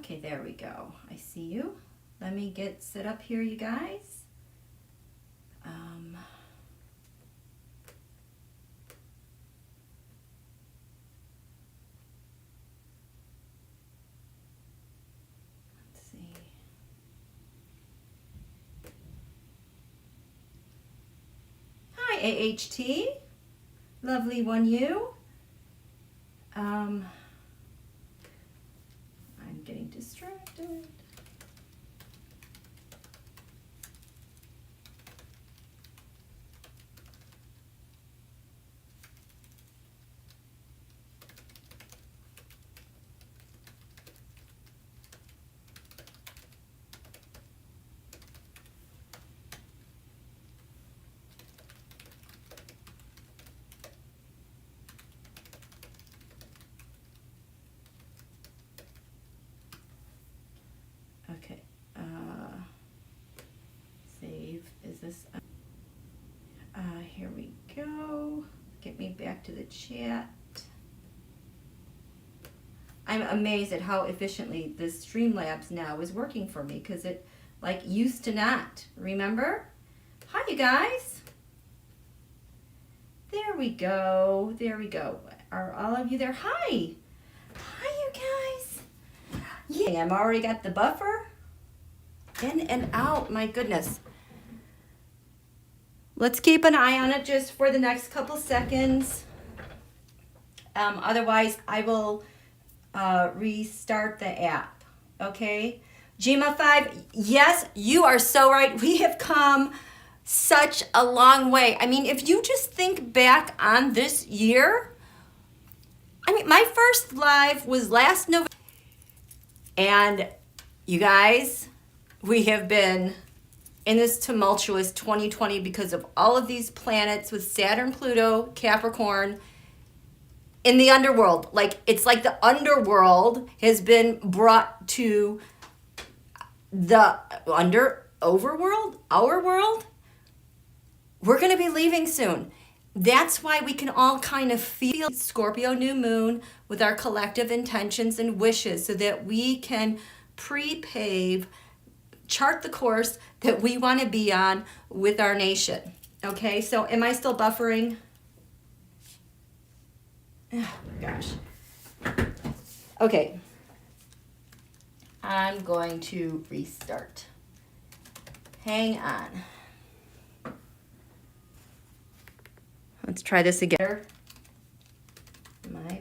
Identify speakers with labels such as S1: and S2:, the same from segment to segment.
S1: Okay, there we go. I see you. Let me get set up here, you guys. Let's see. Hi, AHT. Lovely one, you. I'm getting distracted. Okay, save, is this, here we go, get me back to the chat. I'm amazed at how efficiently this Streamlabs now is working for me, because it like used to not, remember? Hi you guys. There we go, there we go. Are all of you there? Hi. Hi you guys. Yeah, I've already got the buffer in and out, my goodness. Let's keep an eye on it just for the next couple seconds. Otherwise, I will restart the app, okay? Gma5, yes, you are so right. We have come such a long way. I mean, if you just think back on this year, I mean, my first live was last November. And you guys, we have been in this tumultuous 2020 because of all of these planets with Saturn, Pluto, Capricorn in the underworld. Like, it's like the underworld has been brought to the overworld, our world. We're going to be leaving soon. That's why we can all kind of feel Scorpio new moon with our collective intentions and wishes so that we can pre-pave, chart the course that we want to be on with our nation. Okay, so am I still buffering? Oh, gosh. Okay. I'm going to restart. Hang on. Let's try this again. My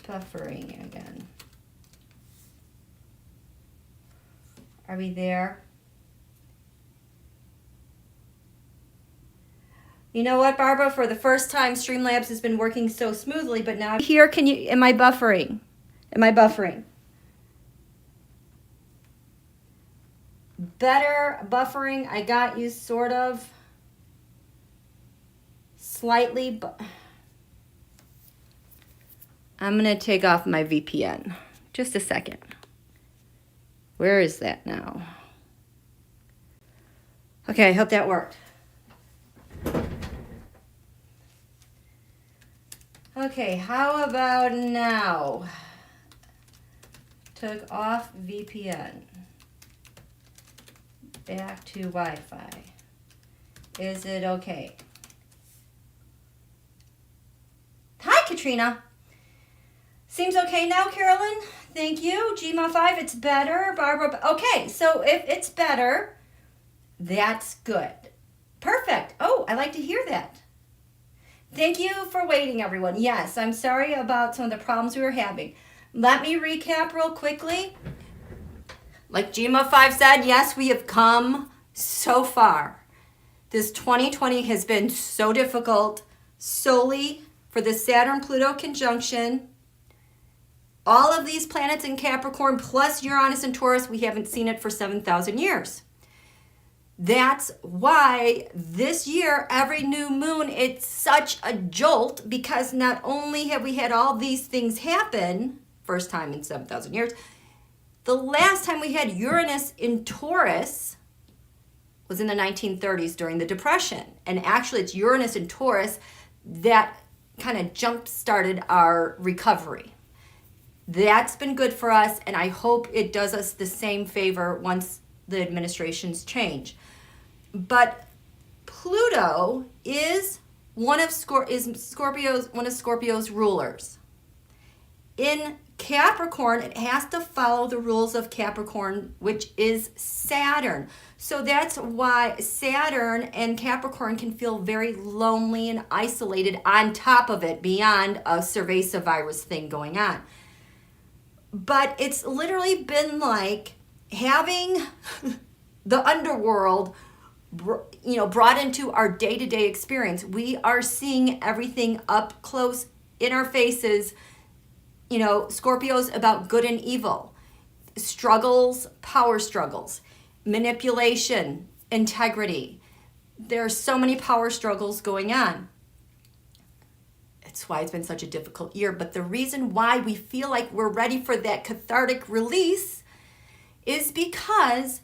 S1: buffering again. Are we there? You know what, Barbara? For the first time, Streamlabs has been working so smoothly, but now here, am I buffering? Am I buffering? Better buffering. I got you sort of. Slightly, but I'm going to take off my VPN. Just a second. Where is that now? Okay, I hope that worked. Okay, how about now? Took off VPN. Back to Wi-Fi. Is it okay? Hi, Katrina. Seems okay now, Carolyn. Thank you. Gma5, it's better. Barbara, okay, so if it's better, that's good. Perfect. Oh, I like to hear that. Thank you for waiting, everyone. Yes, I'm sorry about some of the problems we were having. Let me recap real quickly. Like Gma5 said, yes, we have come so far. This 2020 has been so difficult solely for the Saturn-Pluto conjunction. All of these planets in Capricorn plus Uranus and Taurus, we haven't seen it for 7,000 years. That's why this year, every new moon, it's such a jolt because not only have we had all these things happen, first time in 7,000 years, the last time we had Uranus in Taurus was in the 1930s during the Depression. And actually it's Uranus in Taurus that kind of jump-started our recovery. That's been good for us, and I hope it does us the same favor once the administrations change. But Pluto is one of Scorpio's rulers. In Capricorn, it has to follow the rules of Capricorn, which is Saturn. So that's why Saturn and Capricorn can feel very lonely and isolated on top of it, beyond a cerveza virus thing going on. But it's literally been like having the underworld, brought into our day-to-day experience. We are seeing everything up close in our faces. Scorpio's about good and evil, struggles, power struggles, manipulation, integrity. There are so many power struggles going on. It's why it's been such a difficult year. But the reason why we feel like we're ready for that cathartic release is because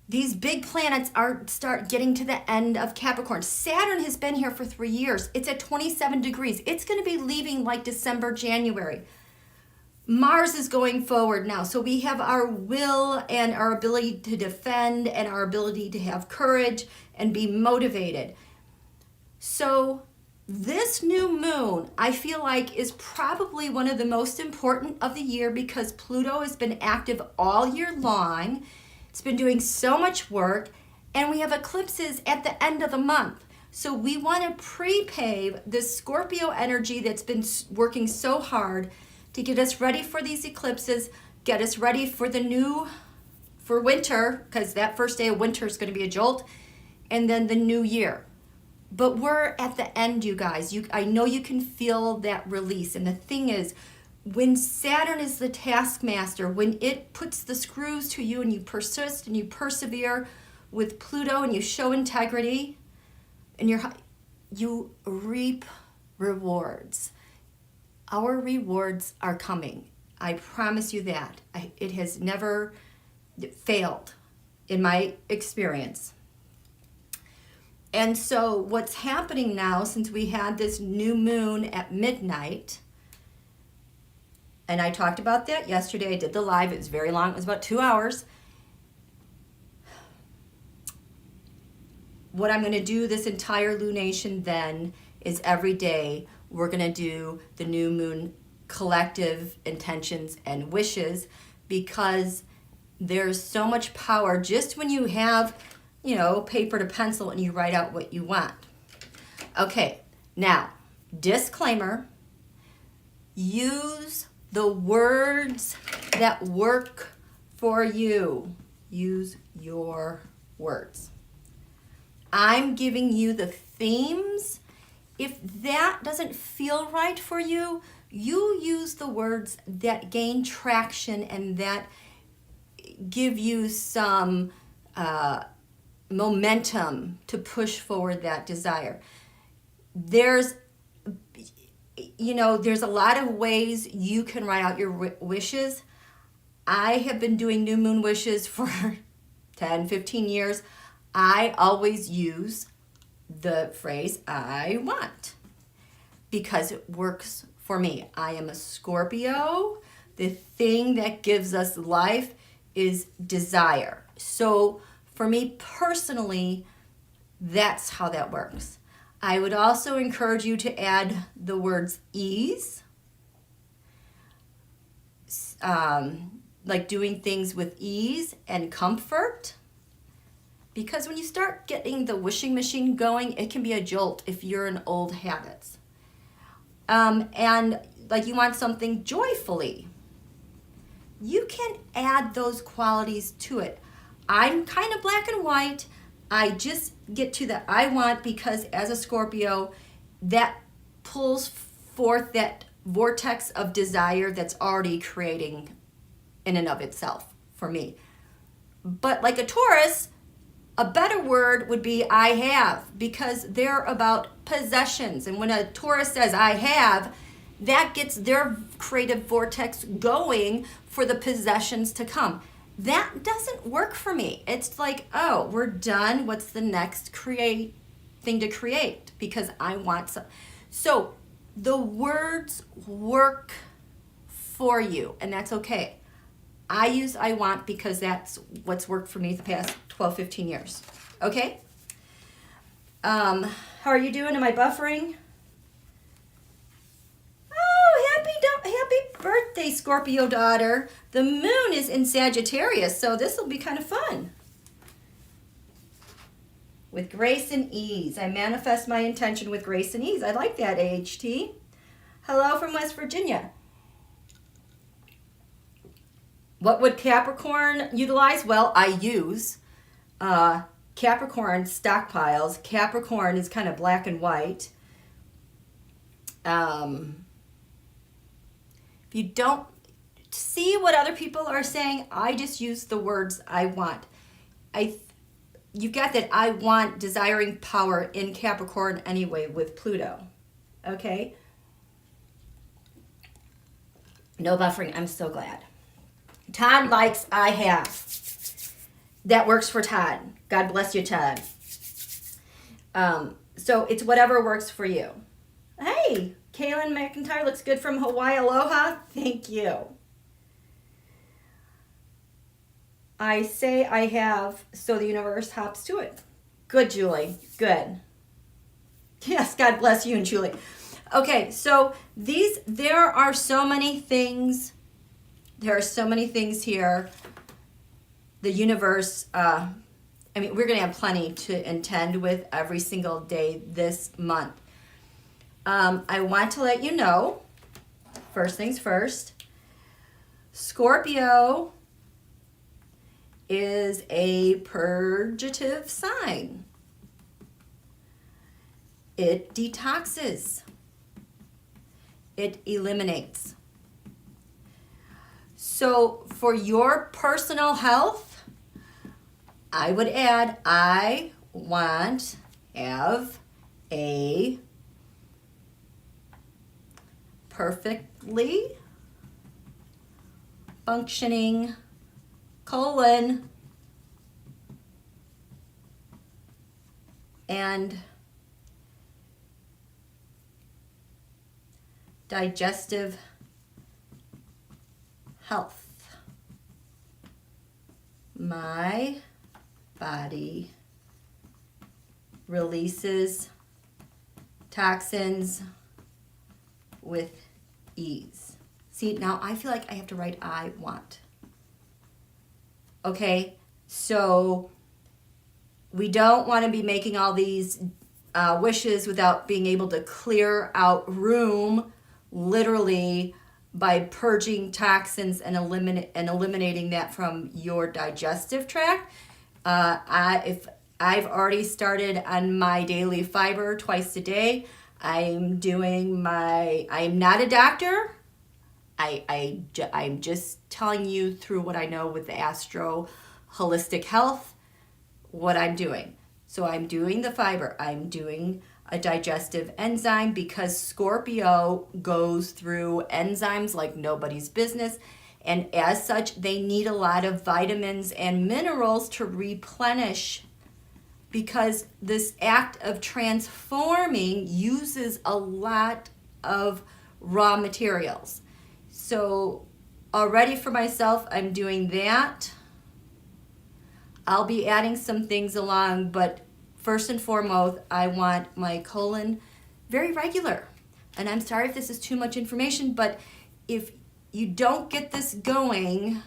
S1: these big planets start getting to the end of Capricorn. Saturn has been here for 3 years. It's at 27 degrees. It's going to be leaving like December, January. Mars is going forward now. So we have our will and our ability to defend and our ability to have courage and be motivated. So this new moon, I feel like, is probably one of the most important of the year because Pluto has been active all year long. It's been doing so much work, and we have eclipses at the end of the month. So we want to pre-pave this Scorpio energy that's been working so hard to get us ready for these eclipses, get us ready for for winter, because that first day of winter is going to be a jolt, and then the new year. But we're at the end, you guys. I know you can feel that release. And the thing is, when Saturn is the taskmaster, when it puts the screws to you and you persist and you persevere with Pluto and you show integrity, and you reap rewards. Our rewards are coming. I promise you that. It has never failed in my experience. And so what's happening now, since we had this new moon at midnight, and I talked about that yesterday. I did the live. It was very long. It was about 2 hours. What I'm going to do this entire lunation then is every day we're going to do the new moon collective intentions and wishes, because there's so much power just when you have, paper to pencil and you write out what you want. Okay, now, disclaimer, use the words that work for you. Use your words. I'm giving you the themes. If that doesn't feel right for you, you use the words that gain traction and that give you some momentum to push forward that desire. There's a lot of ways you can write out your wishes. I have been doing new moon wishes for 10, 15 years. I always use the phrase I want because it works for me. I am a Scorpio. The thing that gives us life is desire. So for me personally, that's how that works. I would also encourage you to add the words ease, like doing things with ease and comfort. Because when you start getting the wishing machine going, it can be a jolt if you're in old habits. And like you want something joyfully. You can add those qualities to it. I'm kind of black and white. I just get to the I want because as a Scorpio, that pulls forth that vortex of desire that's already creating in and of itself for me. But like a Taurus, a better word would be I have, because they're about possessions. And when a Taurus says I have, that gets their creative vortex going for the possessions to come. That doesn't work for me. It's like, oh, we're done. What's the next thing to create? Because I want some. So the words work for you, and that's okay. I use I want because that's what's worked for me the past 12, 15 years. Okay? How are you doing? Am I buffering? Oh, happy birthday, Scorpio daughter. The moon is in Sagittarius, so this will be kind of fun. With grace and ease. I manifest my intention with grace and ease. I like that, AHT. Hello from West Virginia. What would Capricorn utilize? Well, I use Capricorn stockpiles. Capricorn is kind of black and white. If you don't see what other people are saying, I just use the words I want. You've got that I want desiring power in Capricorn anyway with Pluto. Okay? No buffering. I'm so glad. Todd likes I have. That works for Todd. God bless you, Todd. So it's whatever works for you. Hey, Kaylin McIntyre looks good from Hawaii. Aloha. Thank you. I say I have, so the universe hops to it. Good, Julie. Good. Yes, God bless you and Julie. Okay, so there are so many things. There are so many things here. The universe, we're going to have plenty to intend with every single day this month. I want to let you know, first things first, Scorpio is a purgative sign. It detoxes. It eliminates. So for your personal health, I would add, I want have a perfectly functioning colon and digestive health. My body releases toxins with ease. See, now I feel like I have to write I want. Okay, so we don't want to be making all these wishes without being able to clear out room, literally, by purging toxins and eliminating that from your digestive tract. If I've already started on my daily fiber twice a day. I'm not a doctor. I'm just telling you through what I know with the Astro Holistic Health, what I'm doing. So I'm doing the fiber. I'm doing a digestive enzyme because Scorpio goes through enzymes like nobody's business. And as such, they need a lot of vitamins and minerals to replenish because this act of transforming uses a lot of raw materials. So already for myself, I'm doing that. I'll be adding some things along, but first and foremost, I want my colon very regular. And I'm sorry if this is too much information, but if you don't get this going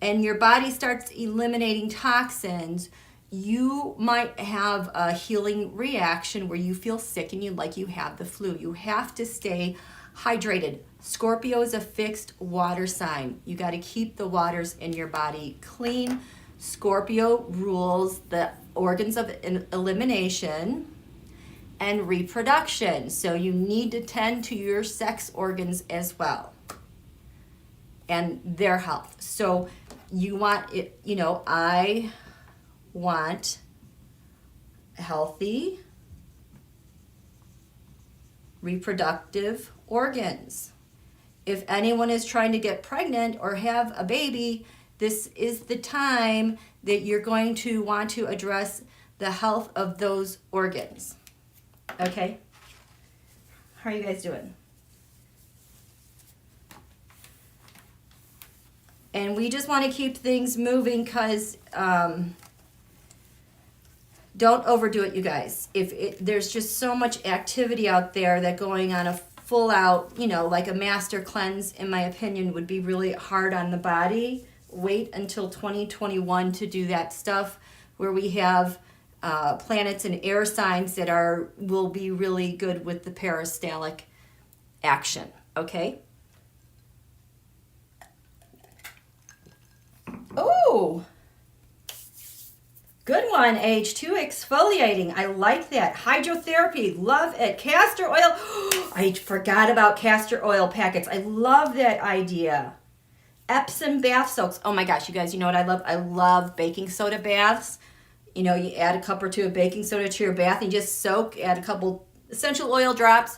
S1: and your body starts eliminating toxins, you might have a healing reaction where you feel sick and you have the flu. You have to stay hydrated. Scorpio is a fixed water sign. You got to keep the waters in your body clean. Scorpio rules the organs of elimination and reproduction. So you need to tend to your sex organs as well and their health. So you want it, I want healthy reproductive organs. If anyone is trying to get pregnant or have a baby, this is the time that you're going to want to address the health of those organs. Okay? How are you guys doing? And we just want to keep things moving because don't overdo it, you guys. There's just so much activity out there that going on a full out, like a master cleanse, in my opinion, would be really hard on the body. Wait until 2021 to do that stuff where we have planets and air signs that will be really good with the peristaltic action, okay? Oh, good one, age 2, exfoliating. I like that. Hydrotherapy, love it. Castor oil. I forgot about castor oil packets. I love that idea. Epsom bath soaks. Oh my gosh, you guys, you know what I love? I love baking soda baths. You add a cup or two of baking soda to your bath and just soak, add a couple essential oil drops.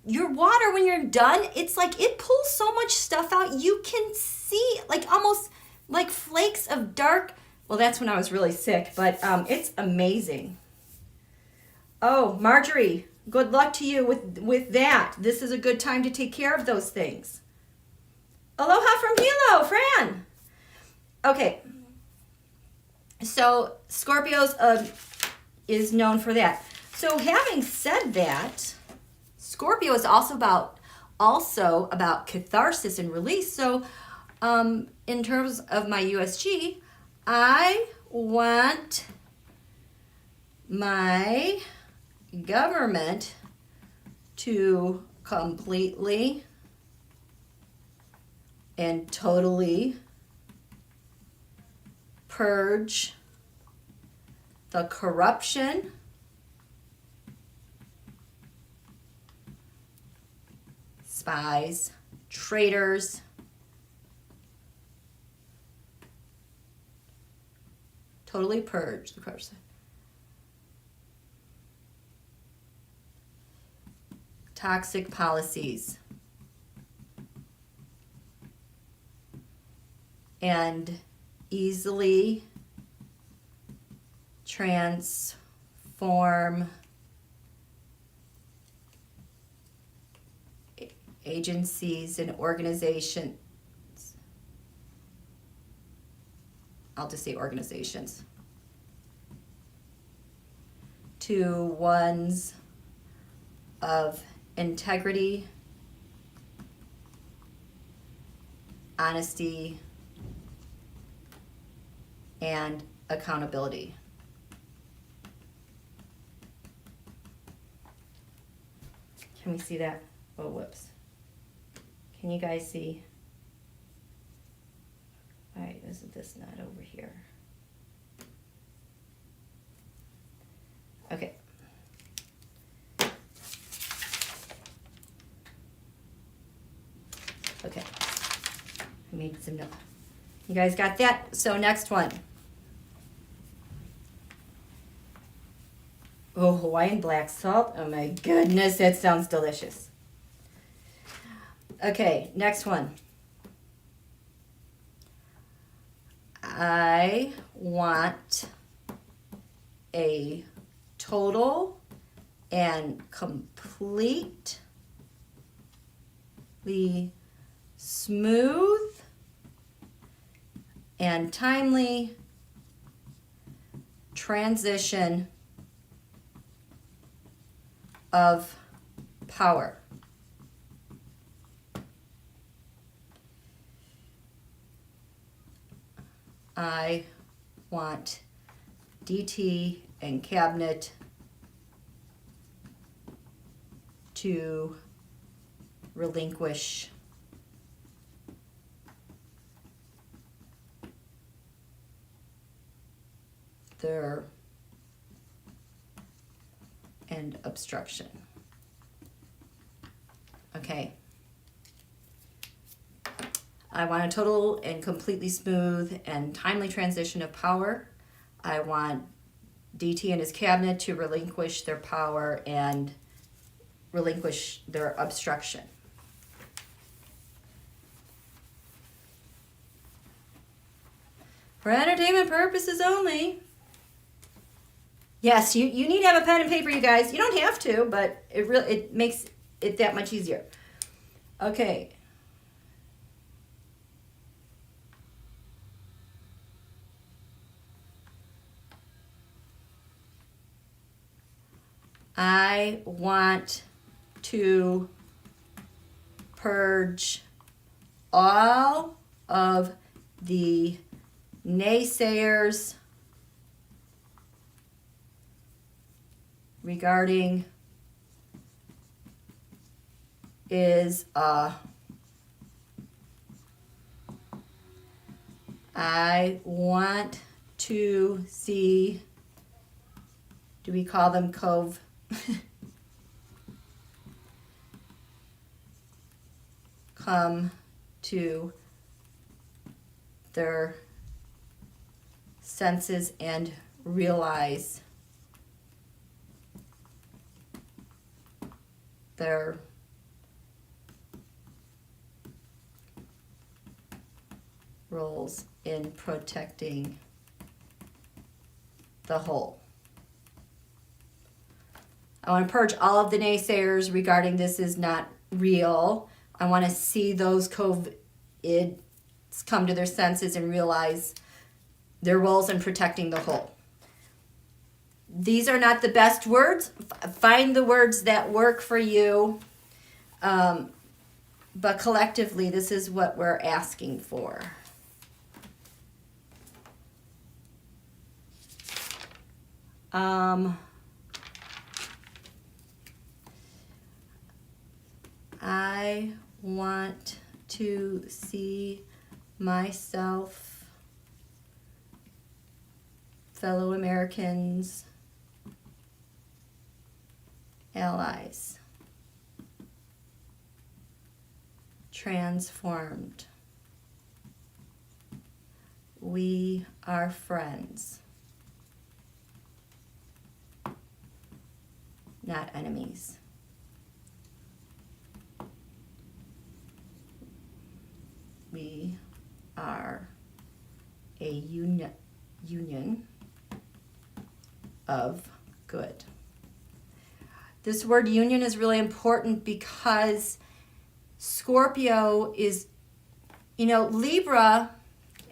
S1: Your water, when you're done, it's like it pulls so much stuff out. You can see like almost like flakes of dark. Well, that's when I was really sick, but it's amazing. Oh, Marjorie, good luck to you with that. This is a good time to take care of those things. Aloha from Hilo, Fran. Okay, so Scorpios is known for that. So having said that, Scorpio is also about catharsis and release. So in terms of my USG, I want my government to completely and totally purge the corruption, spies, traitors, totally purge the corruption. Toxic policies. And easily transform agencies and organizations. I'll just say organizations. To ones of integrity, honesty, and accountability. Can we see that? Oh, whoops. Can you guys see? Why isn't this not over here? Okay. Okay. I made some notes. You guys got that? So next one. Oh, Hawaiian black salt. Oh my goodness, that sounds delicious. Okay, next one. I want a total and completely smooth and timely transition of power. I want DT and cabinet to relinquish their and obstruction. Okay. I want a total and completely smooth and timely transition of power. I want DT and his cabinet to relinquish their power and relinquish their obstruction. For entertainment purposes only. Yes, you need to have a pen and paper, you guys. You don't have to, but it makes it that much easier. Okay. I want to purge all of the naysayers regarding I want to see, do we call them cove? Come to their senses and realize their roles in protecting the whole. I want to purge all of the naysayers regarding this is not real. I want to see those COVIDs come to their senses and realize their roles in protecting the whole. These are not the best words. Find the words that work for you. But collectively, this is what we're asking for. I want to see myself, fellow Americans, allies, transformed. We are friends, not enemies. We are a union of good. This word union is really important because Scorpio is, Libra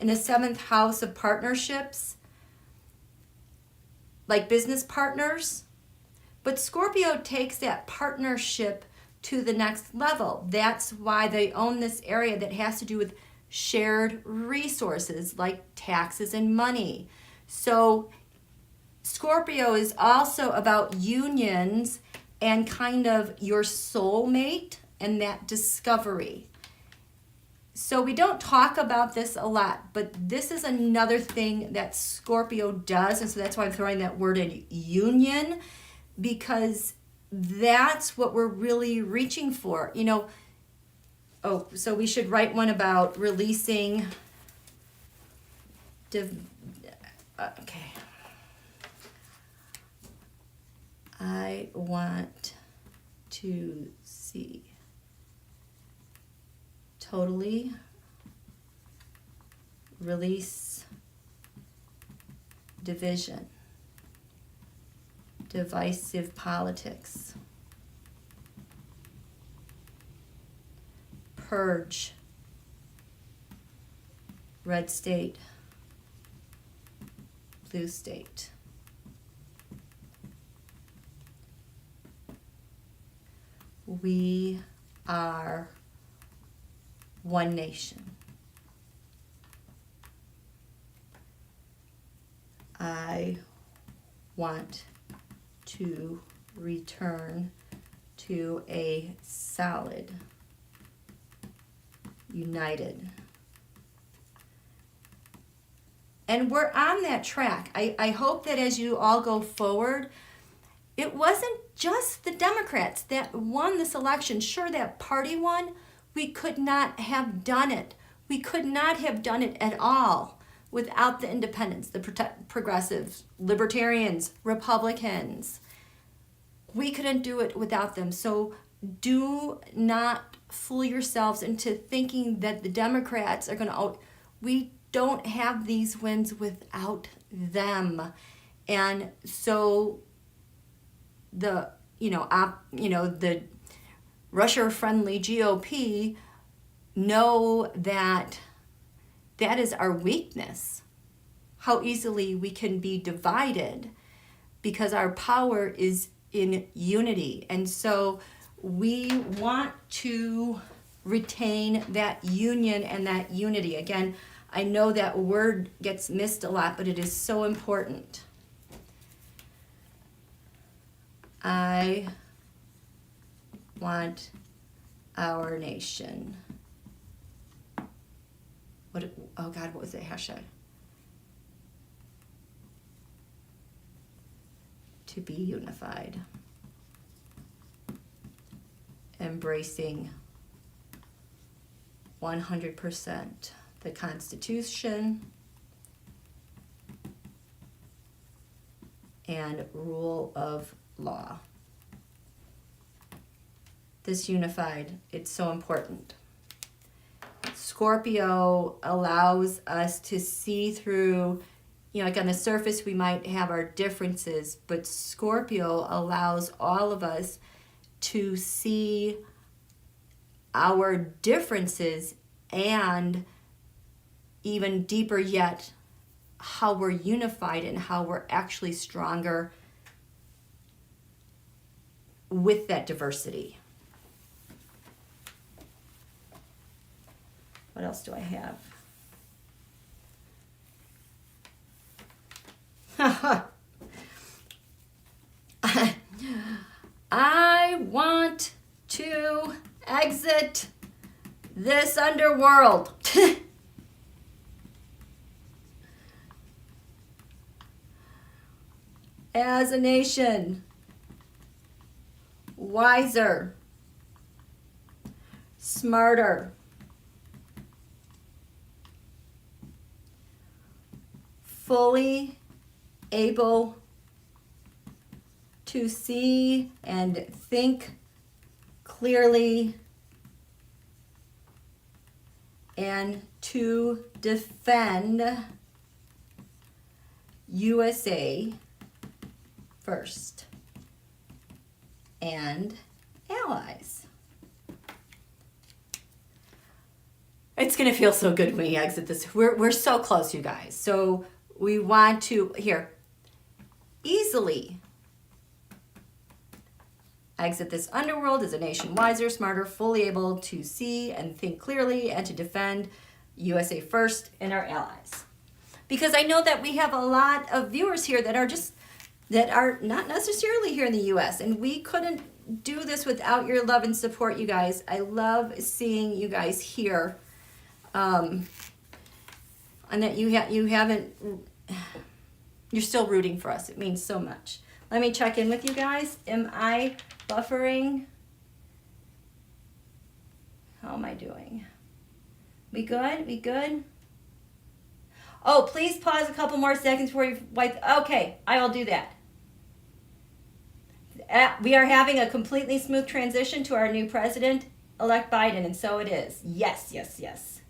S1: in the 7th house of partnerships, like business partners. But Scorpio takes that partnership to the next level. That's why they own this area that has to do with shared resources like taxes and money. So Scorpio is also about unions and kind of your soulmate and that discovery. So we don't talk about this a lot, but this is another thing that Scorpio does. And so that's why I'm throwing that word in, union, because that's what we're really reaching for. So we should write one about releasing. Okay. I want to see totally release division, divisive politics, purge red state, blue state. We are one nation. I want to return to a solid, united. And we're on that track. I hope that as you all go forward, it wasn't just the Democrats that won this election. Sure, that party won. We could not have done it. We could not have done it at all without the independents, the progressives, libertarians, Republicans. We couldn't do it without them. So do not fool yourselves into thinking that the Democrats are going to... We don't have these wins without them. And so the Russia-friendly GOP know that that is our weakness, how easily we can be divided, because our power is in unity. And so we want to retain that union and that unity. Again, I know that word gets missed a lot, but it is so important. I want our nation. Oh God, what was that hashtag? To be unified. Embracing 100% the Constitution and rule of law. This unified, it's so important. Scorpio allows us to see through, like on the surface we might have our differences, but Scorpio allows all of us to see our differences and even deeper yet, how we're unified and how we're actually stronger with that diversity. What else do I have? I want to exit this underworld. As a nation, wiser, smarter, fully able to see and think clearly and to defend USA first and allies. It's going to feel so good when we exit this. We're so close, you guys. So we want to, easily exit this underworld as a nation wiser, smarter, fully able to see and think clearly and to defend USA first and our allies. Because I know that we have a lot of viewers here that are not necessarily here in the US, and we couldn't do this without your love and support, you guys. I love seeing you guys here. And that you're still rooting for us. It means so much. Let me check in with you guys. Am I buffering? How am I doing? We good? We good? Oh, please pause a couple more seconds before you wipe. Okay, I will do that. We are having a completely smooth transition to our new president-elect Biden, and so it is. Yes, yes, yes.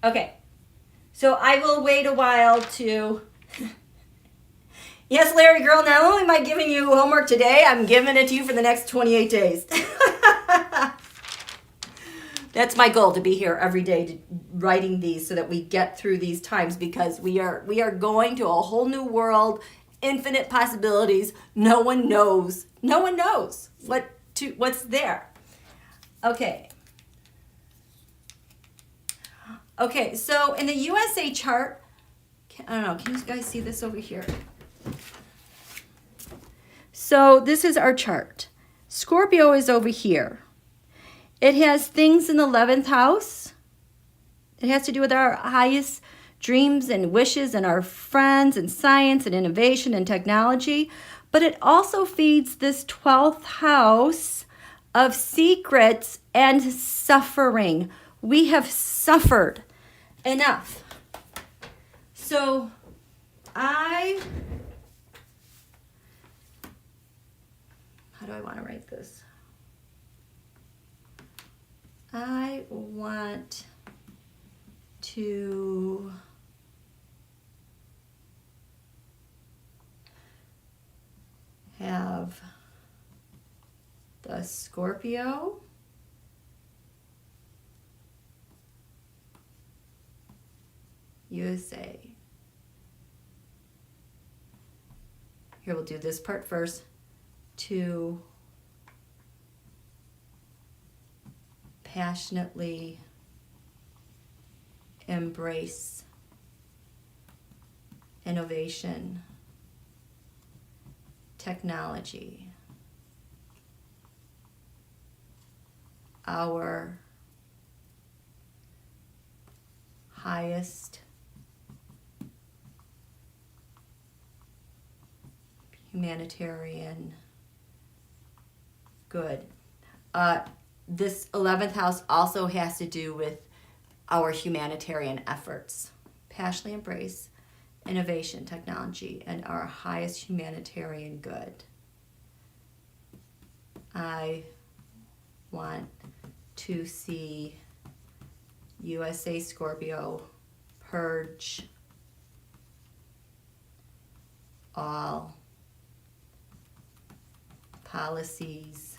S1: Okay, so I will wait a while to... Yes, Larry girl, not only am I giving you homework today, I'm giving it to you for the next 28 days. That's my goal, to be here every day writing these so that we get through these times, because we are going to a whole new world, infinite possibilities. No one knows what's there. Okay, so in the USA chart, I don't know, can you guys see this over here? So this is our chart. Scorpio is over here. It has things in the 11th house. It has to do with our highest dreams and wishes and our friends and science and innovation and technology. But it also feeds this 12th house of secrets and suffering. We have suffered enough. So how do I want to write this? I want to have the Scorpio USA Here, we'll do this part first. To passionately embrace innovation, technology, our highest humanitarian good. This 11th house also has to do with our humanitarian efforts. Passionately embrace innovation, technology, and our highest humanitarian good. I want to see USA Scorpio purge all policies,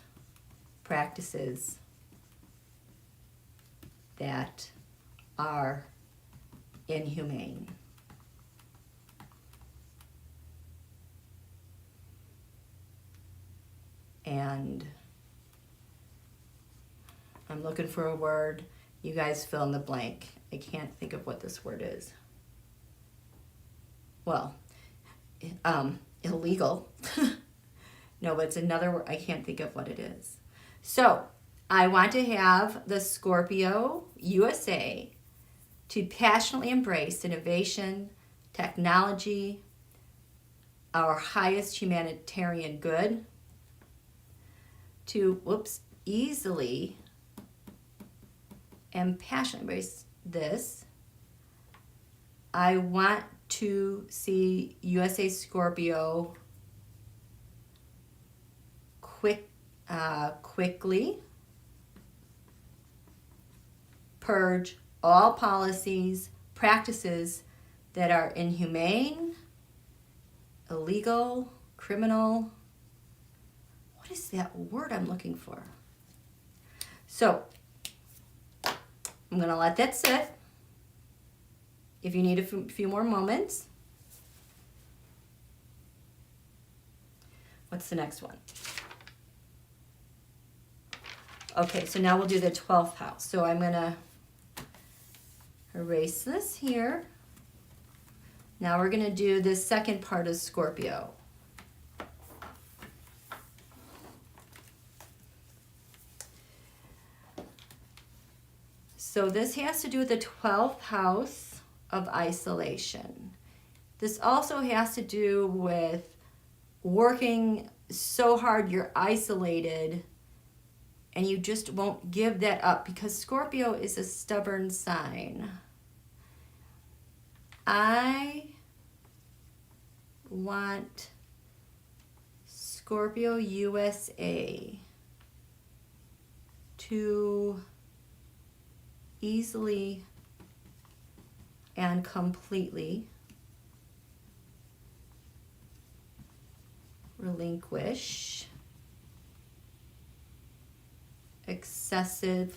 S1: practices that are inhumane. And I'm looking for a word. You guys fill in the blank. I can't think of what this word is. Well, illegal. No, but it's another word. I can't think of what it is. So I want to have the Scorpio USA to passionately embrace innovation, technology, our highest humanitarian good, to, easily and passionately embrace this. I want to see USA Scorpio quickly purge all policies, practices that are inhumane, illegal, criminal. What is that word I'm looking for? So I'm going to let that sit. If you need a few more moments. What's the next one? Okay, so now we'll do the 12th house. So I'm going to erase this here. Now we're going to do the second part of Scorpio. So this has to do with the 12th house of isolation. This also has to do with working so hard you're isolated and you just won't give that up, because Scorpio is a stubborn sign. I want Scorpio USA to easily and completely relinquish excessive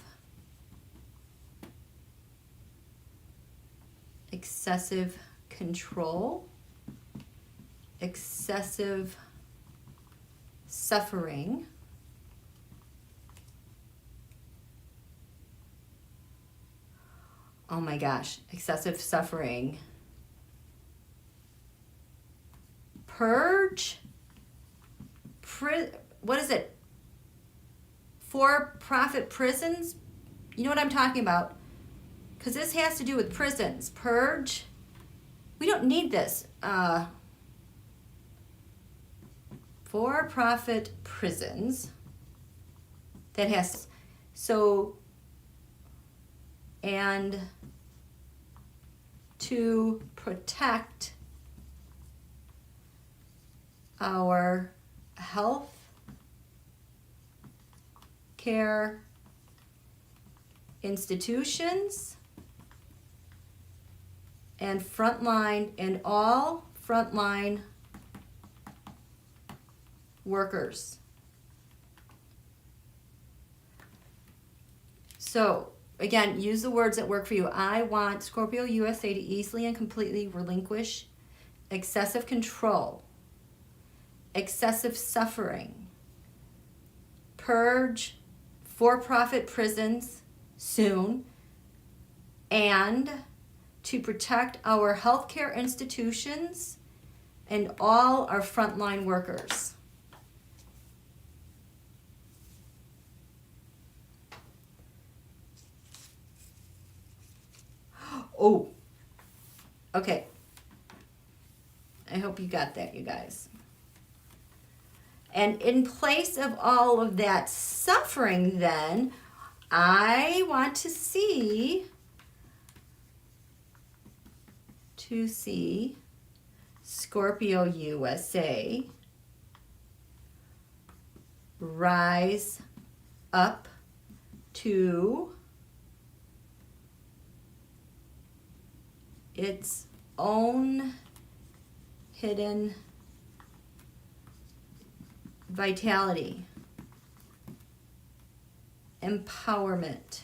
S1: control, excessive suffering, oh my gosh, excessive suffering, purge, what is it? For-profit prisons? You know what I'm talking about? Because this has to do with prisons. Purge. We don't need this. For-profit prisons. That has... So... And to protect our health care institutions and all frontline workers. So again, use the words that work for you. I want Scorpio USA to easily and completely relinquish excessive control, excessive suffering, purge for-profit prisons soon, and to protect our healthcare institutions and all our frontline workers. Oh, okay. I hope you got that, you guys. And in place of all of that suffering, then, I want to see Scorpio USA rise up to its own hidden vitality, empowerment,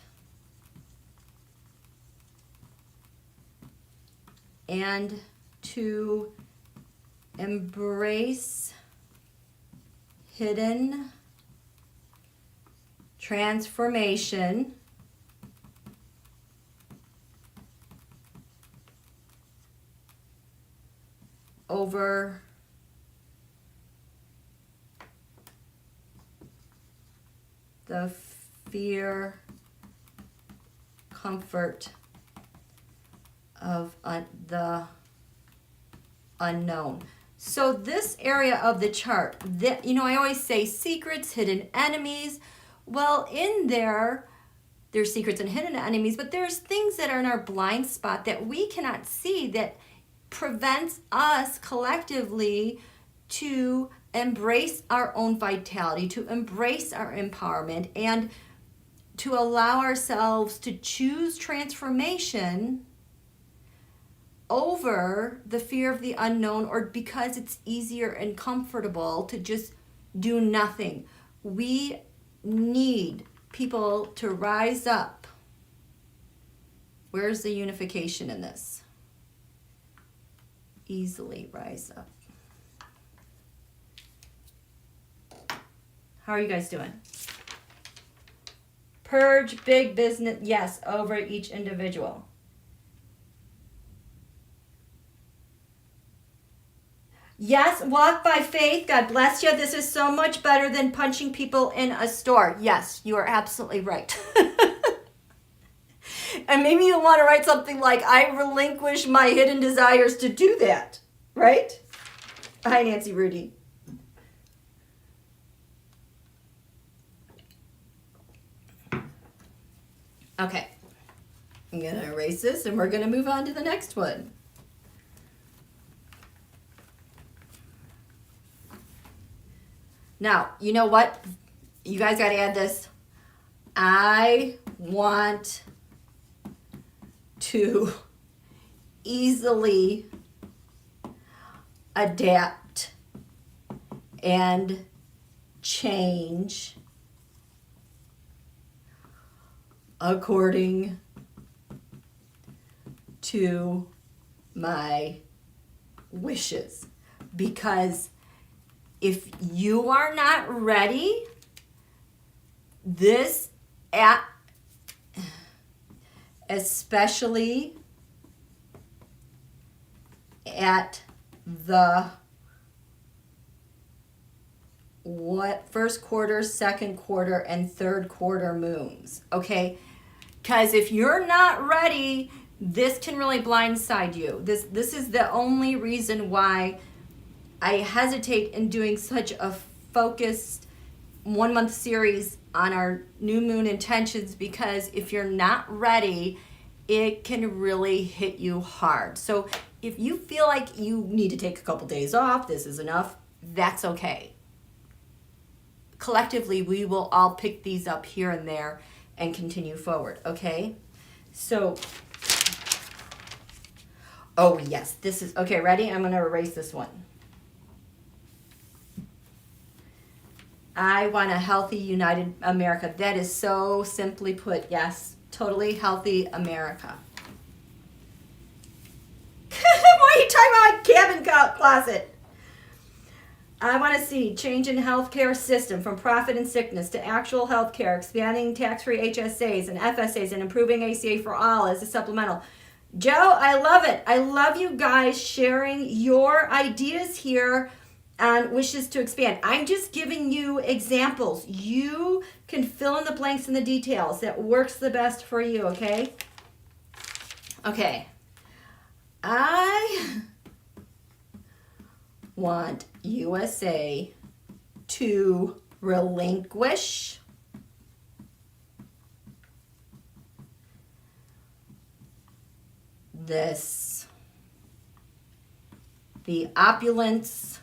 S1: and to embrace hidden transformation over the fear, comfort of the unknown. So this area of the chart, that, you know, I always say secrets, hidden enemies. Well, in there's secrets and hidden enemies, but there's things that are in our blind spot that we cannot see that prevents us collectively to embrace our own vitality, to embrace our empowerment, and to allow ourselves to choose transformation over the fear of the unknown, or because it's easier and comfortable to just do nothing. We need people to rise up. Where's the unification in this? Easily rise up. How are you guys doing? Purge big business, yes, over each individual. Yes, walk by faith. God bless you. This is so much better than punching people in a store. Yes, you are absolutely right. And maybe you'll want to write something like, I relinquish my hidden desires to do that. Right? Hi, Nancy Rudy. Okay. I'm going to erase this and we're going to move on to the next one. Now, you know what? You guys got to add this. I want to easily adapt and change according to my wishes. Because if you are not ready, especially at the first quarter, second quarter, and third quarter moons, okay? Because if you're not ready, this can really blindside you. This is the only reason why I hesitate in doing such a focused 1 month series on our new moon intentions, because if you're not ready, it can really hit you hard. So if you feel like you need to take a couple days off, this is enough, that's okay. Collectively, we will all pick these up here and there and continue forward, okay? So, oh yes, this is, okay, ready? I'm gonna erase this one. I want a healthy, united America. That is so simply put, yes. Totally healthy America. Why are you talking about my cabin closet? I want to see change in healthcare system from profit and sickness to actual healthcare, expanding tax-free HSAs and FSAs and improving ACA for all as a supplemental. Joe, I love it. I love you guys sharing your ideas here and wishes to expand. I'm just giving you examples. You can fill in the blanks and the details that works the best for you, okay? Okay. I want USA to relinquish the opulence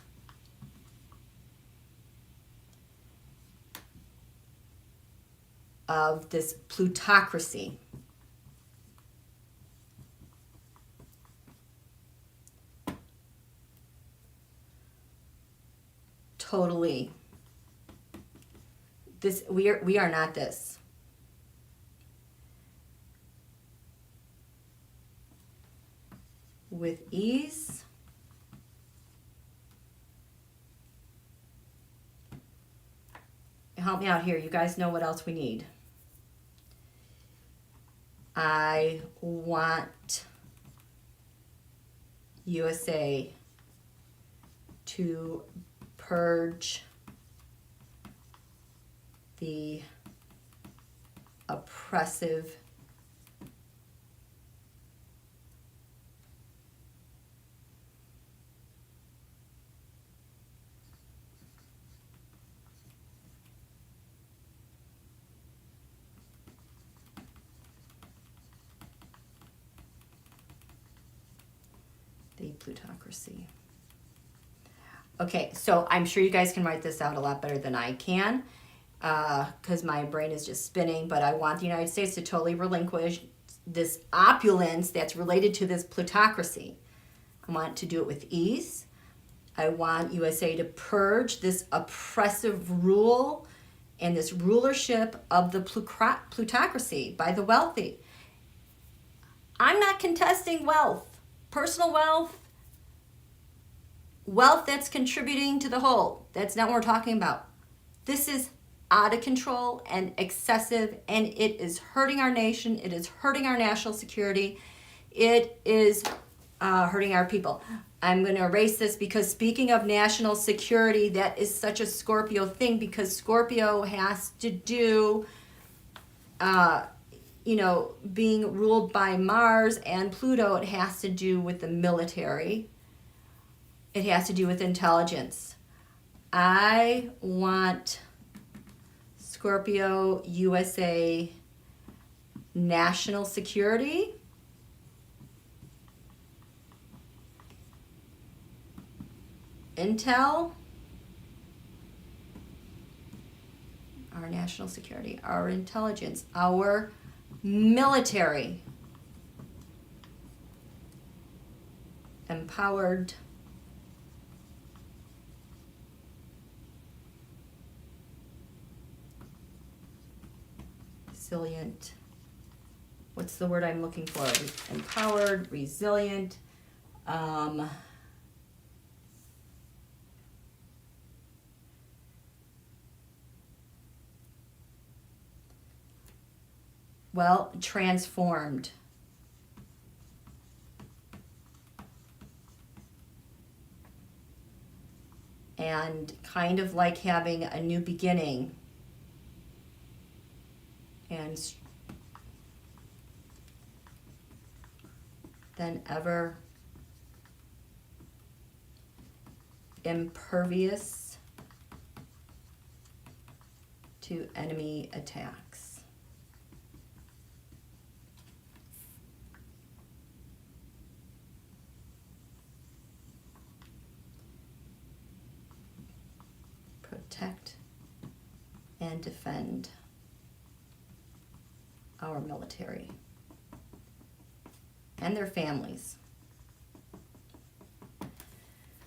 S1: of this plutocracy. Totally. We are not this. With ease. Help me out here. You guys know what else we need. I want USA to purge the oppressive plutocracy. Okay, so I'm sure you guys can write this out a lot better than I can because my brain is just spinning, but I want the United States to totally relinquish this opulence that's related to this plutocracy. I want to do it with ease. I want USA to purge this oppressive rule and this rulership of the plutocracy by the wealthy. I'm not contesting wealth, personal wealth, wealth that's contributing to the whole. That's not what we're talking about. This is out of control and excessive, and it is hurting our nation. It is hurting our national security. It is hurting our people. I'm going to erase this because speaking of national security, that is such a Scorpio thing because Scorpio has to do, being ruled by Mars and Pluto. It has to do with the military. It has to do with intelligence. I want Scorpio USA national security. Intel, our national security, our intelligence, our military, empowered, resilient. What's the word I'm looking for? Empowered, resilient, transformed. And kind of like having a new beginning. And than ever impervious to enemy attacks. Protect and defend our military and their families.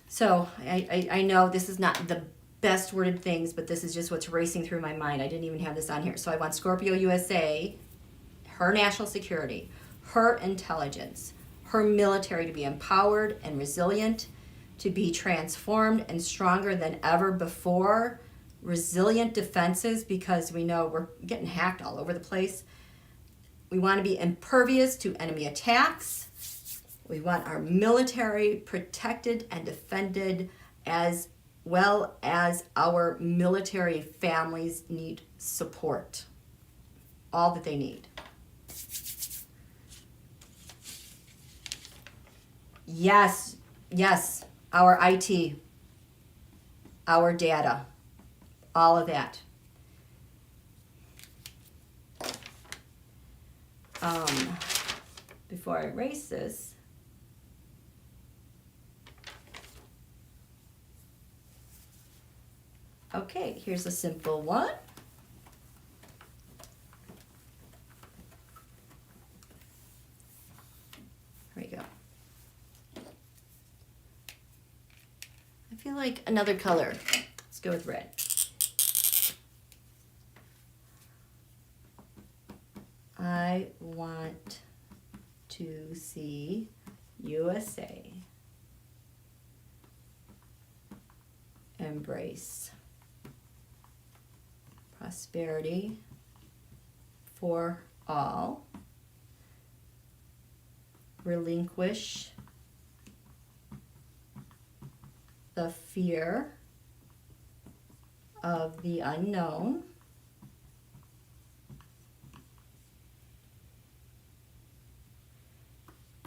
S1: So I know this is not the best worded things, but this is just what's racing through my mind. I didn't even have this on here. So I want Scorpio USA, her national security, her intelligence, her military to be empowered and resilient, to be transformed and stronger than ever before. Resilient defenses, because we know we're getting hacked all over the place. We want to be impervious to enemy attacks. We want our military protected and defended, as well as our military families need support. All that they need. Yes, yes, our IT, our data, all of that. Before I erase this, okay, here's a simple one. Here we go. I feel like another color. Let's go with red. I want to see USA embrace prosperity for all, relinquish the fear of the unknown,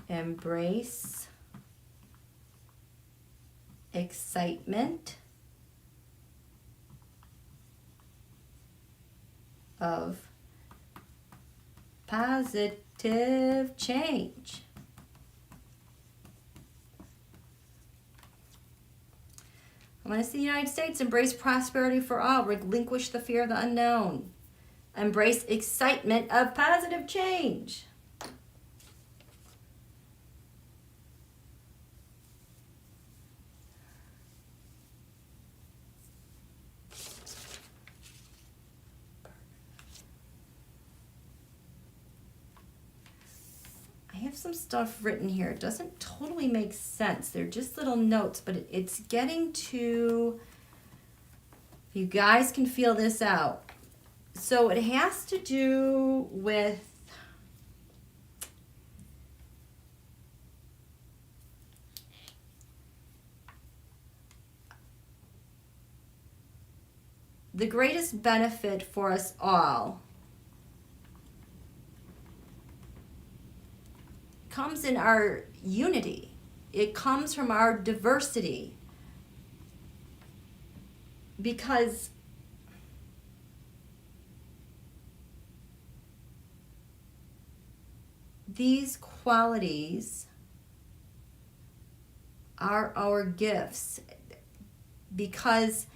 S1: embrace excitement of positive change. I want to see the United States embrace prosperity for all, relinquish the fear of the unknown, embrace excitement of positive change. Some stuff written here. It doesn't totally make sense. They're just little notes, but it's getting to, if you guys can feel this out. So it has to do with the greatest benefit for us all comes in our unity. It comes from our diversity. Because these qualities are our gifts, because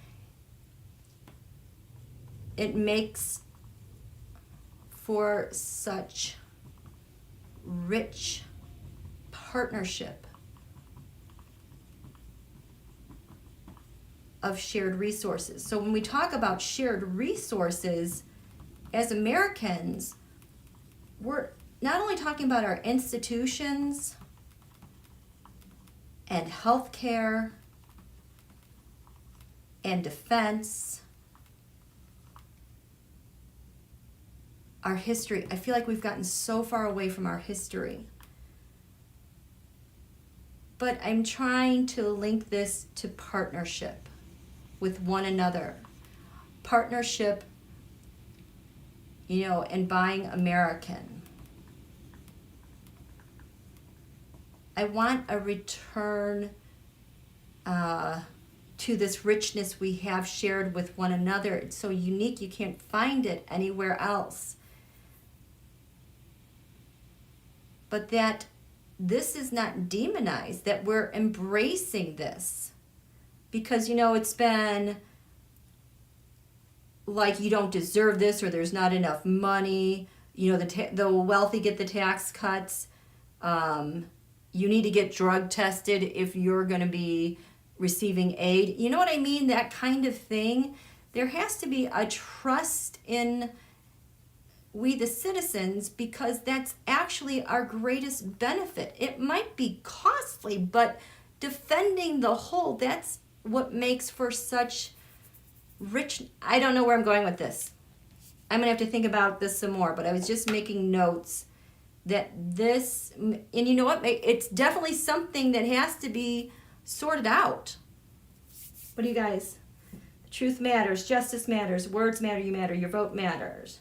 S1: it makes for such rich partnership of shared resources. So when we talk about shared resources, as Americans, we're not only talking about our institutions and healthcare and defense, our history. I feel like we've gotten so far away from our history. But I'm trying to link this to partnership with one another. Partnership, and buying American. I want a return to this richness we have shared with one another. It's so unique, you can't find it anywhere else. But that this is not demonized, that we're embracing this. Because, it's been like you don't deserve this, or there's not enough money. The wealthy get the tax cuts. You need to get drug tested if you're going to be receiving aid. You know what I mean? That kind of thing. There has to be a trust in we the citizens, because that's actually our greatest benefit. It might be costly, but defending the whole. That's what makes for such rich. I don't know where I'm going with this. I'm gonna have to think about this some more, but I was just making notes that this, and you know what, it's definitely something that has to be sorted out. What do you guys? Truth matters, justice matters, words matter, you matter, your vote matters.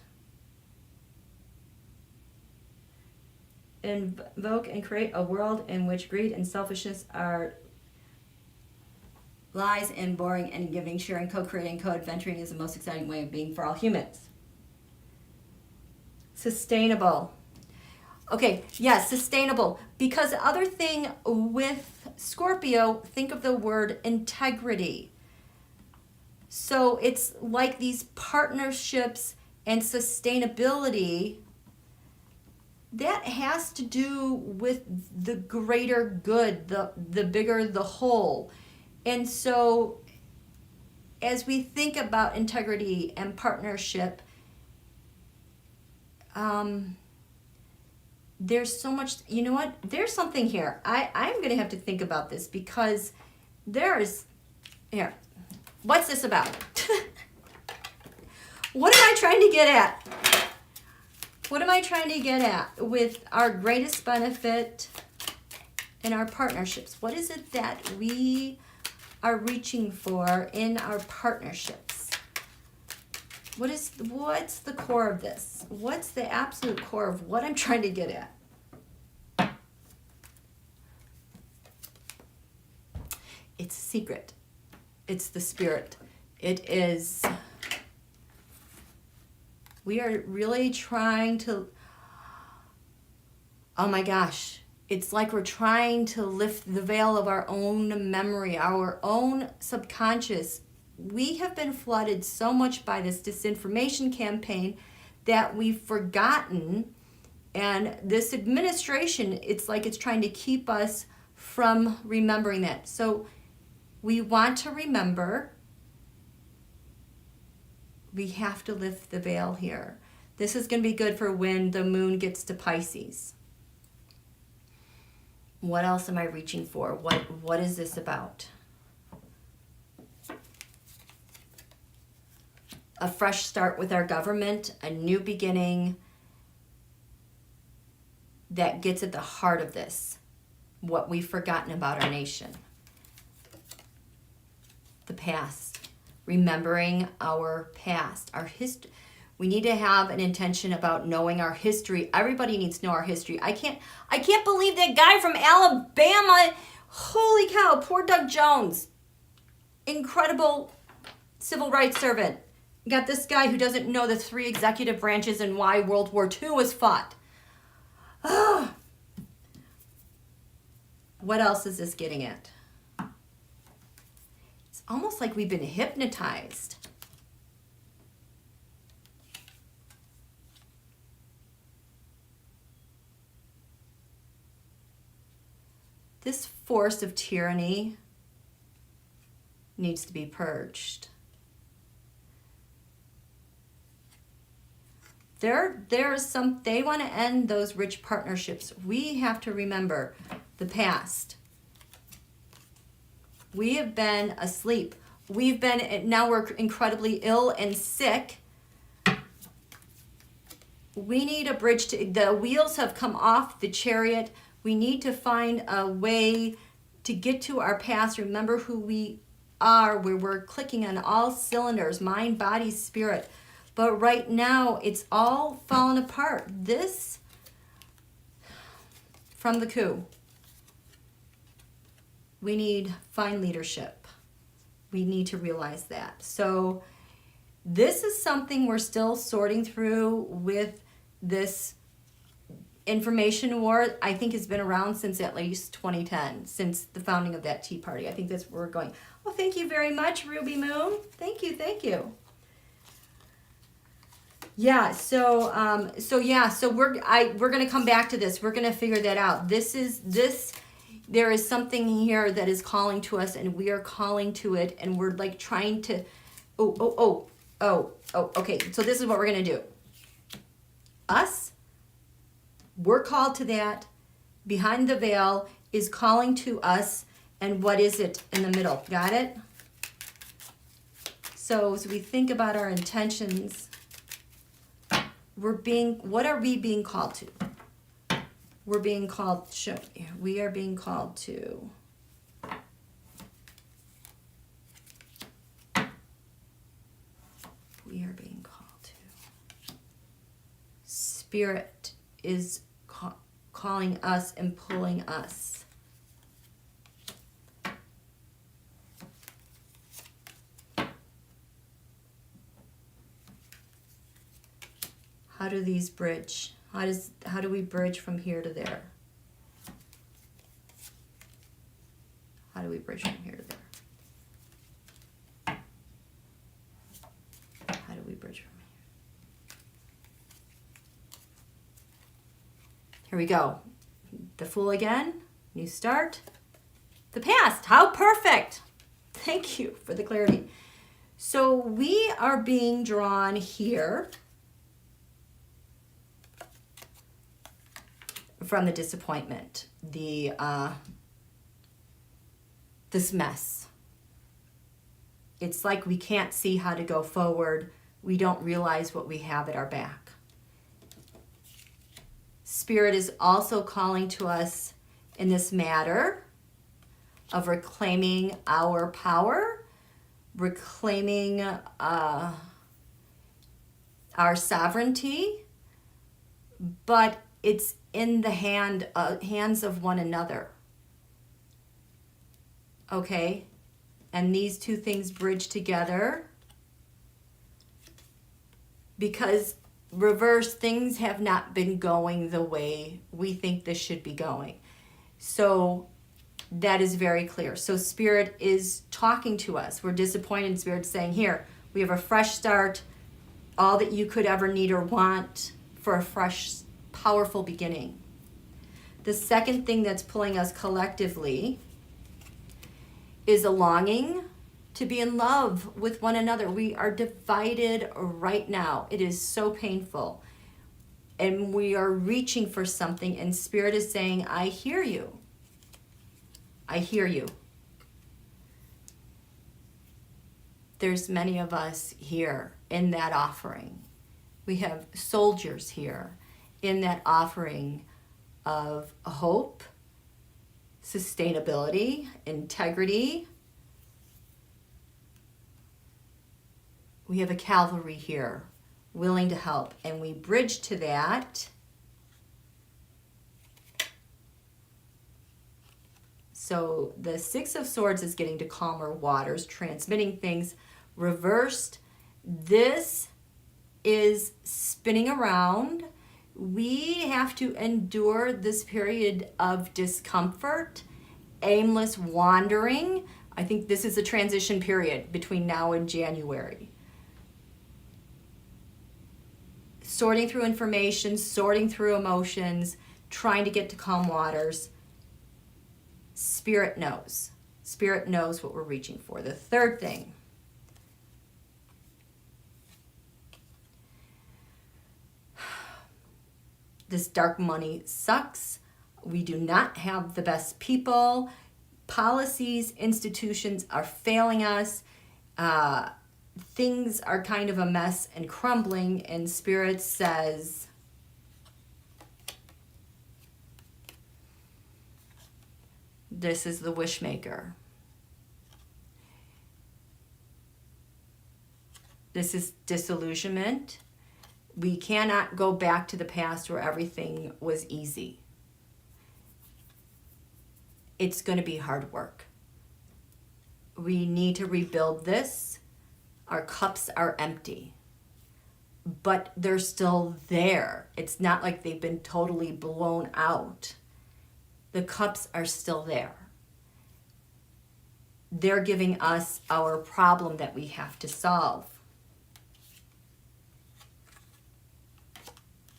S1: Invoke and create a world in which greed and selfishness are lies and boring, and giving, sharing, co-creating, co-adventuring is the most exciting way of being for all humans. Sustainable. Okay, yes, sustainable. Because the other thing with Scorpio, think of the word integrity. So it's like these partnerships and sustainability that has to do with the greater good, the bigger the whole. And so as we think about integrity and partnership, there's so much, you know what? There's something here. I'm going to have to think about this because here, what's this about? What am I trying to get at? What am I trying to get at with our greatest benefit in our partnerships? What is it that we are reaching for in our partnerships? What's the core of this? What's the absolute core of what I'm trying to get at? It's a secret. It's the spirit. It is, we are really trying to, oh my gosh, it's like we're trying to lift the veil of our own memory, our own subconscious. We have been flooded so much by this disinformation campaign that we've forgotten. And this administration, it's like it's trying to keep us from remembering that. So we want to remember. We have to lift the veil here. This is going to be good for when the moon gets to Pisces. What else am I reaching for? What is this about? A fresh start with our government, a new beginning that gets at the heart of this, what we've forgotten about our nation. The past, remembering our past, our history. We need to have an intention about knowing our history. Everybody needs to know our history. I can't believe that guy from Alabama. Holy cow, poor Doug Jones. Incredible civil rights servant. You got this guy who doesn't know the 3 executive branches and why World War II was fought. What else is this getting at? It's almost like we've been hypnotized. This force of tyranny needs to be purged. They want to end those rich partnerships. We have to remember the past. We have been asleep. Now we're incredibly ill and sick. We need a bridge the wheels have come off the chariot. We need to find a way to get to our past, remember who we are, where we're clicking on all cylinders, mind, body, spirit. But right now, it's all fallen apart. This, from the coup, we need fine leadership. We need to realize that. So this is something we're still sorting through with this information war. I think has been around since at least 2010, since the founding of that Tea Party. I think that's where we're going. Well, thank you very much, Ruby Moon. Thank you, thank you. Yeah, so we're going to come back to this. We're going to figure that out. There is something here that is calling to us, and we are calling to it, and we're like trying to, okay. So this is what we're going to do. We're called to that. Behind the veil is calling to us, And what is it in the middle? Got it? So as we think about our intentions, what are we being called to? We're being called, we are being called to Spirit is calling us and pulling us. How do these bridge? How do we bridge from here to there? How do we bridge from here to there? How do we bridge from here? Here we go. The Fool again. New start. The past. How perfect. Thank you for the clarity. So we are being drawn here from the disappointment, this mess. It's like we can't see how to go forward. We don't realize what we have at our back. Spirit is also calling to us in this matter of reclaiming our power, reclaiming our sovereignty, but it's in the hands of one another. Okay? And these two things bridge together because reverse things have not been going the way we think this should be going. So that is very clear. So Spirit is talking to us. We're disappointed. Spirit's saying, here, we have a fresh start, all that you could ever need or want for a fresh, powerful beginning. The second thing that's pulling us collectively is a longing to be in love with one another. We are divided right now. It is so painful. And we are reaching for something, and Spirit is saying, I hear you. I hear you. There's many of us here in that offering. We have soldiers here in that offering of hope, sustainability, integrity. We have a cavalry here willing to help, and we bridge to that. So the Six of Swords is getting to calmer waters, transmitting things. Reversed, this is spinning around. We have to endure this period of discomfort, aimless wandering. I think this is a transition period between now and January. Sorting through information, sorting through emotions, trying to get to calm waters. Spirit knows. Spirit knows what we're reaching for. The third thing. This dark money sucks. We do not have the best people. Policies, institutions are failing us. Things are kind of a mess and crumbling, and Spirit says, this is the wish maker. This is disillusionment. We cannot go back to the past where everything was easy. It's going to be hard work. We need to rebuild this. Our cups are empty, but they're still there. It's not like they've been totally blown out. The cups are still there. They're giving us our problem that we have to solve.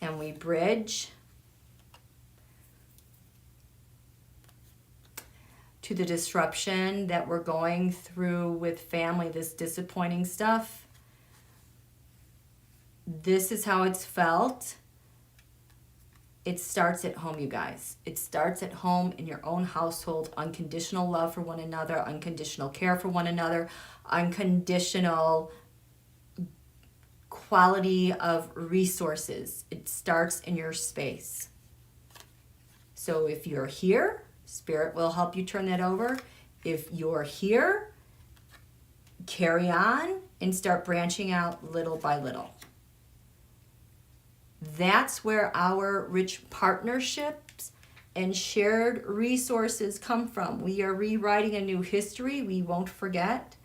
S1: And we bridge to the disruption that we're going through with family, this disappointing stuff. This is how it's felt. It starts at home, you guys. It starts at home in your own household. Unconditional love for one another, unconditional care for one another, unconditional quality of resources. It starts in your space. So if you're here, Spirit will help you turn that over. If you're here, carry on and start branching out little by little. That's where our rich partnerships and shared resources come from. We are rewriting a new history. We won't forget.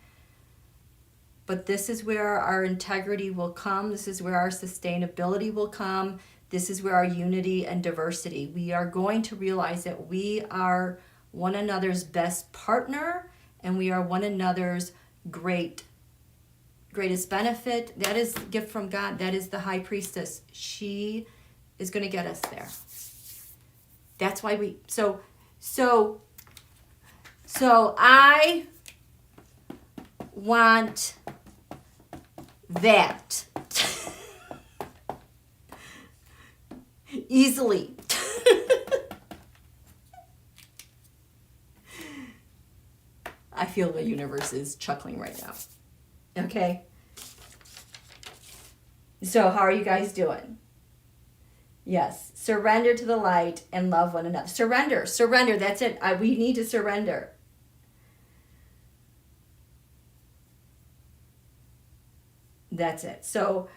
S1: But this is where our integrity will come. This is where our sustainability will come. This is where our unity and diversity. We are going to realize that we are one another's best partner, and we are one another's greatest benefit. That is the gift from God. That is the high priestess. She is going to get us there. That's why we, so I want that easily. I feel the universe is chuckling right now. Okay. So how are you guys doing? Yes. Surrender to the light and love one another. Surrender. That's it. We need to surrender. That's it. So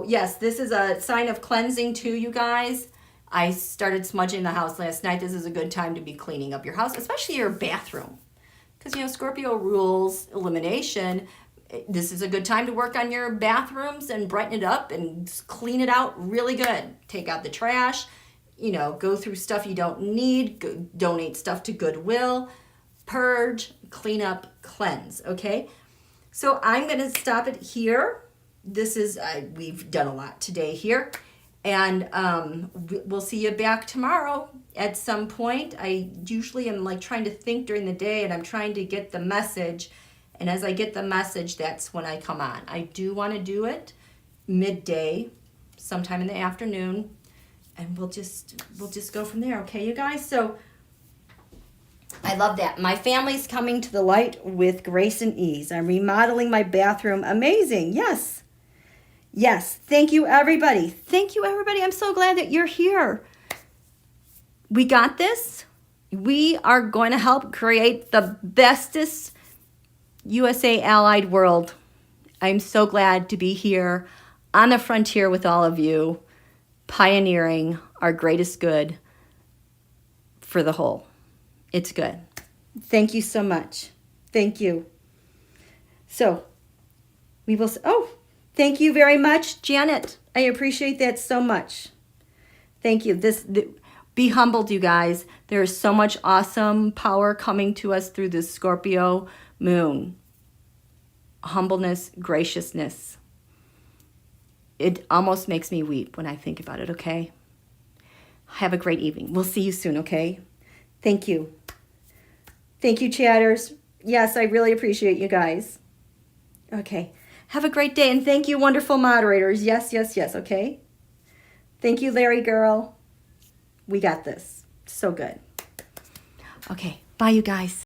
S1: yes, this is a sign of cleansing too, you guys. I started smudging the house last night. This is a good time to be cleaning up your house, especially your bathroom. Because, Scorpio rules elimination. This is a good time to work on your bathrooms and brighten it up and clean it out really good. Take out the trash, go through stuff you don't need, donate stuff to Goodwill, purge, clean up, cleanse, okay? So I'm going to stop it here. This is, we've done a lot today here. And we'll see you back tomorrow at some point. I usually am trying to think during the day, and I'm trying to get the message. And as I get the message, that's when I come on. I do want to do it midday, sometime in the afternoon, and we'll just go from there. Okay, you guys? So I love that. My family's coming to the light with grace and ease. I'm remodeling my bathroom. Amazing. Yes. Yes. Thank you, everybody. Thank you, everybody. I'm so glad that you're here. We got this. We are going to help create the bestest USA allied world. I'm so glad to be here on the frontier with all of you, pioneering our greatest good for the whole. It's good. Thank you so much. Thank you. So we will, thank you very much, Janet. I appreciate that so much. Thank you. Be humbled, you guys. There is so much awesome power coming to us through this Scorpio moon. Humbleness, graciousness. It almost makes me weep when I think about it, okay? Have a great evening. We'll see you soon, okay? Thank you. Thank you, chatters. Yes, I really appreciate you guys. Okay. Have a great day, and thank you, wonderful moderators. Yes, okay? Thank you, Larry girl. We got this. So good. Okay. Bye, you guys.